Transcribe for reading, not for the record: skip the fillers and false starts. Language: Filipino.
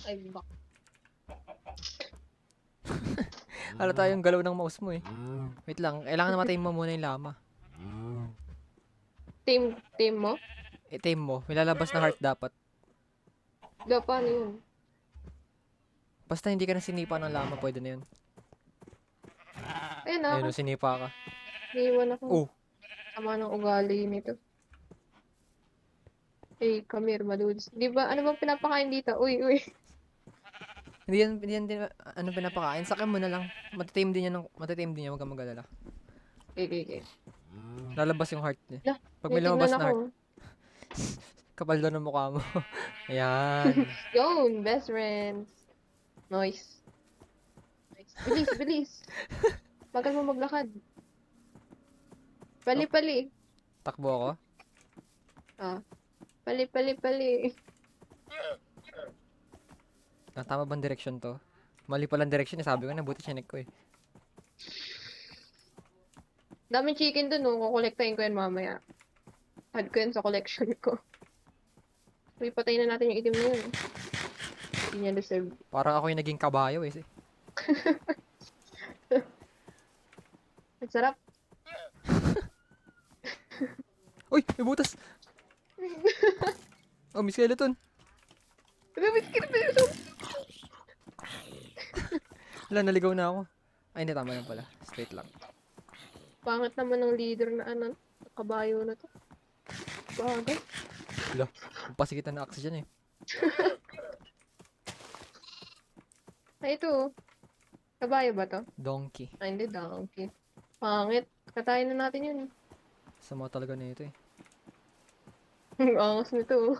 Ay, bak. Halata yung galaw ng mouse mo eh. Wait lang, kailangan matayin mo muna yung llama. Team mo? I-tame mo, may lalabas na heart dapat. Paano yun? Basta hindi ka na sinipa ng llama, pwede na yun. Ayun Ayun ako. o, sinipa ka. Naiwan ako. Oh, Sama ng ugali nito. Hey, come here, madudes. Di ba, ano bang pinapakain dito? Uy, uy. hindi yan ano pinapakain. Sakyan mo na lang. Matitame din yan, huwag kang mag-alala. Okay, okay, okay. Lalabas yung heart niya. Lah, Pag may may lumabas tignan na heart, ako. kapal daw ng mukha mo. Ayan. Yun, best friends. Nice. Nice. Bilis, bilis. Bagal mo maglakad. Pali, Oh, pali. takbo ako. Ah, pali, pali, pali. Tama bang direction to? Mali palang direction eh. Sabi ko na, buti chinek ko eh. Daming chicken dun, no? Kukolektahin ko yan mamaya. Add ko yan sa collection ko. Uy, patayin na natin yung itim na yun. Hindi niya deserve. Parang ako yung naging kabayo eh. Ang sarap. Uy, may butas! Oh, may skeleton. Wala, naligaw na ako. Ay, hindi, tama lang pala. Straight lang. Pangat naman ng leader na ano, kabayo na to. Bagay. Wala, pasikitan na oxygen eh. Ay, ito. Oh. Kabayo ba to? Donkey. Ay, hindi, donkey. Pangit. Katayin na natin yun. Sama talaga na ito eh. Ang angas nito.